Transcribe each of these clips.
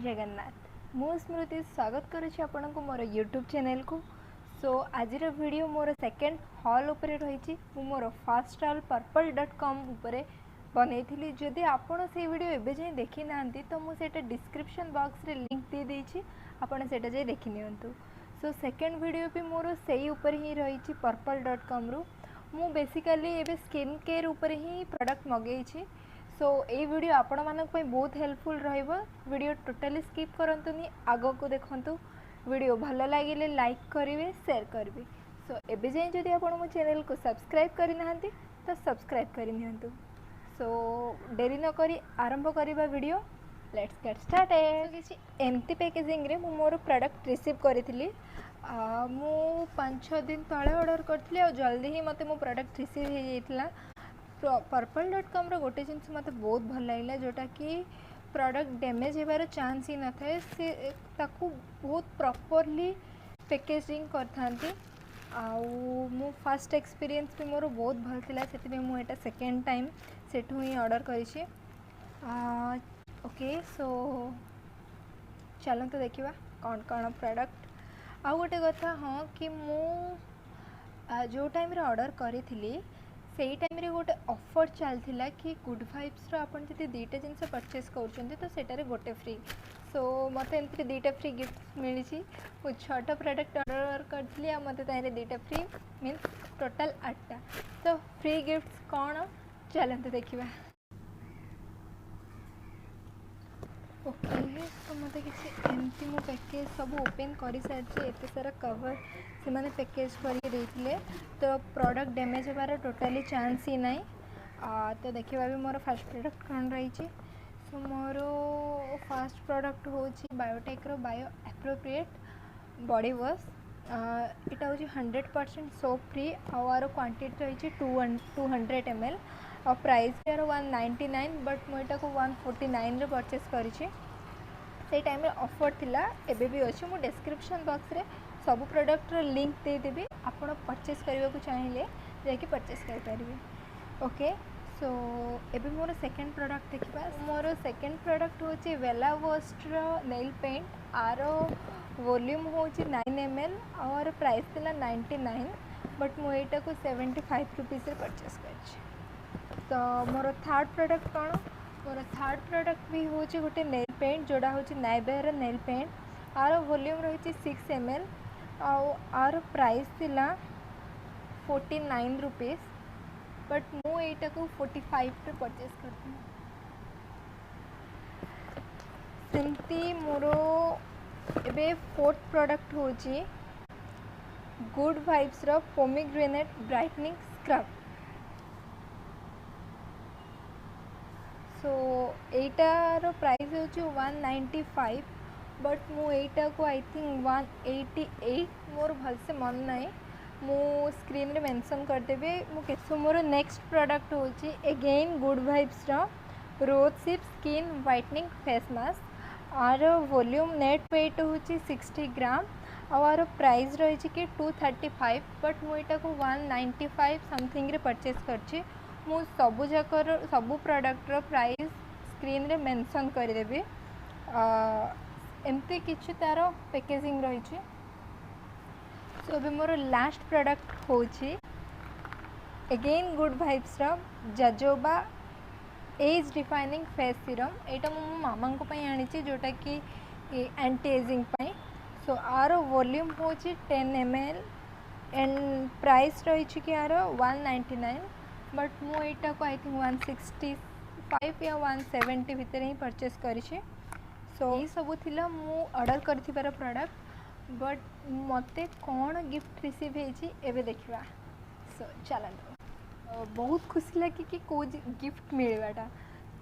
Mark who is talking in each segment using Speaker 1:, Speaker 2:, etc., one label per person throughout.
Speaker 1: जगन्नाथ मु स्मृति स्वागत करुच्ची आपण को मोर यूट्यूब चैनल को। सो आज वीडियो मोर सेकेंड हॉल उपरे रही मोर फर्स्ट हॉल पर्पल.com उपरे बनई जदि आपण से वीडियो एबे जाए देखी ना तो मुझे डिस्क्रिप्शन बॉक्स रे लिंक दे देछि आपण सेटा जाए देखि नियंतु। सो सेकेंड वीडियो भी मोर सेही ऊपर ही रही पर्पल.com रु मु बेसिकली एबे स्किन केयर ऊपर ही प्रोडक्ट मगेछि। सो ये वीडियो आपण मानक पई बहुत हेल्पफुल रहइबो। वीडियो टोटली स्किप करंतुनी आगो को देखंतु। वीडियो भलो लागिले लाइक करिवे शेयर करिवे। सो एबे जाय जदि आपण मो चैनल को सब्सक्राइब करि नाहंती तो सब्सक्राइब करि नियंतु। सो देरी न करी आरंभ करिबा वीडियो। Let's get started. किछि एमती पैकेजिंग रे मु मोर प्रोडक्ट रिसीव करिथिली। मु 5-6 दिन तळे ऑर्डर करथिली और जल्दी ही मते मो प्रोडक्ट रिसीव हे जाइतला। पर्पल.com रो गोटे जिनस मते बहुत भल लागला जोटा कि प्रोडक्ट डैमेज हेबार चांस ही न थाए। से ताकू बहुत प्रॉपर्ली पैकेजिंग करथांती। मु फर्स्ट एक्सपीरियंस भी मोर बहुत भल थिला सेति मु एटा सेकंड टाइम सेठू ही ऑर्डर करिछि। ओके सो चलंतु देखिबा कौन कौन प्रोडक्ट। आ गोटे कथा हाँ कि मु जो टाइम रे ऑर्डर करी सेही टाइम रे गोटे ऑफर चलथिला कि गुड वाइब्स रो आपण जति दुईटा जिनस परचेस करछन्ते तो सेटारे गोटे फ्री। सो मते एमती दुईटा फ्री गिफ्ट मिलिछि। मु 6टा प्रोडक्ट ऑर्डर करथिली आ मते तारे दुईटा फ्री मींस टोटल 8टा। तो फ्री गिफ्ट्स कौन चलंतु देखिबा। ओके तो मते किसी एमती मो पैकेज सब ओपन करि सारछि। एते सारा कवर से माने पैकेज करि देथिले तो प्रोडक्ट डैमेज होबार टोटली चांस ही नहीं। तो देखिबा भी मोर फर्स्ट प्रोडक्ट कौन रही। सो मोर फर्स्ट प्रोडक्ट होछि बायोटेक रो बायो एप्रोप्रिएट बॉडी वॉश। इटा होछि 100% सोप फ्री और क्वांटिटी रही 200 ml और प्राइस यार 199 बट मुझे को 149 रे परचेस करिछि। से टाइम रे ऑफर थिला एबे भी अछि। मु डिस्क्रिप्शन बॉक्स रे सब प्रोडक्ट रो लिंक दे देबी। आपण परचेस करबा को चाहिले जाकि परचेस कर परिबे। ओके सो एबे मोर सेकंड प्रोडक्ट देखिबा। मोर सेकंड प्रोडक्ट होछि वेला वॉस्ट रो नेल पेंट। आरो वॉल्यूम होछि 9 ml और प्राइस थिला 99 बट मु एटा को 75 रुपीस रे परचेस करछि। तो मोर थर्ड प्रोडक्ट कौन। मोर थर्ड प्रोडक्ट भी होछि गोटे नेल पेंट जोड़ा होछि नाइबेर नेल पेंट। आर वॉल्यूम रही 6 ml आर प्राइस थिला 49 रुपीस बट मु एटा को 45 रे परचेस करथि। सिंती मोरो एबे फोर्थ प्रोडक्ट होछि गुड वाइब्स रो पोमीग्रेनेट ब्राइटनिंग स्क्रब। सो एटार प्राइस होछि 195 बट मु एटा को आई थिंक 188 मोर भल से मन नहीं। मु स्क्रीन रे मेंशन कर देबे मु केसो। मोर नेक्स्ट प्रोडक्ट होछि अगेन गुड वाइब्स रो rose hip skin whitening face mask. आर वॉल्यूम नेट वेट होछि 60 ग्राम और प्राइस रही कि 235 बट मु एटा को 195 समथिंग रे परचेस करछि। मु सबु जाकर सबु प्रोडक्ट रो प्राइस स्क्रीन रे मेंशन कर देबी। एमती किछि तार पैकेजिंग रही। सो अबे मोर लास्ट प्रोडक्ट होछि अगेन गुड वाइब्स रो jojoba age defining face serum. एटा मो मामा को पई आनिछि जोटा कि एंटी एजिंग पई। सो आर वॉल्यूम होछि 10 ml एंड प्राइस रही कि यार 199 बट मु एटा को आई थिंक 165 या 170 भितर ही परचेस करिछि। सो ये सब थिला मु ऑर्डर करथिबार प्रोडक्ट बट मते कौन गिफ्ट रिसीव हेछि एबे देखिबा। सो चलंतु। बहुत खुशी लगी कि को गिफ्ट मिलवाटा।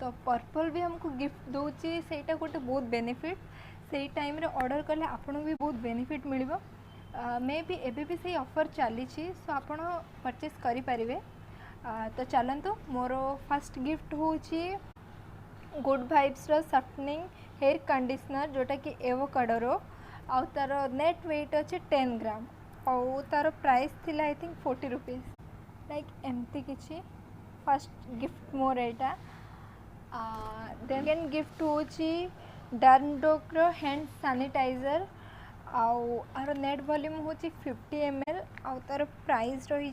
Speaker 1: तो पर्पल भी हमको गिफ्ट दोची सेटा गोटे बहुत बेनिफिट। से टाइम रे ऑर्डर कले आपन भी बहुत बेनिफिट मिलिबो। मे भी एबे भी सही ऑफर चली छी। सो आपण परचेस करि परिबे। तो चलंतु मोर फर्स्ट गिफ्ट होची गुड वाइब्स रो सॉफ्टनिंग हेयर कंडीशनर जोटा कि एवोकाडो रो आ तार नेट वेट अच्छे 10 ग्राम और तार प्राइस थिला आई थिंक 40 रुपीस लाइक एमती किछि। फर्स्ट गिफ्ट मोर एटा। देन गिफ्ट होची डार्नडोक्र हैंड सैनिटाइजर आर नेट वॉल्यूम हूँ 50 ml आउ तार प्राइस रही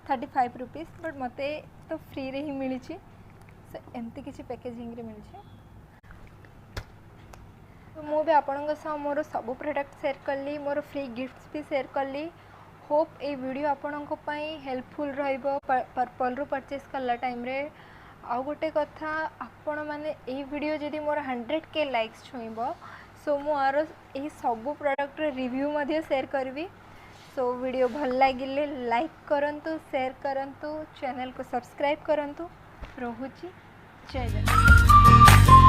Speaker 1: 35 रुपीज बट मत तो फ्री रे ही मिली एमती किसी पैकेजिंग रे मिली। तो मुझे आपण मोर सब प्रोडक्ट शेयर कली मोर फ्री गिफ्ट्स भी शेयर कली। होप ये वीडियो आपण हेल्पफुल पर्पल रू परचेस कला टाइम रे। आउ गोटे कथा आपण मैंने यही वीडियो जदि मोर 100K लाइक्स छुईब सो मुझे यही सब प्रोडक्ट रिव्यू शेयर करी। सो वीडियो भल लगिले लाइक करंतु शेयर करंतु चैनल को सब्सक्राइब करंतु। रोहुची जय जगन्नाथ।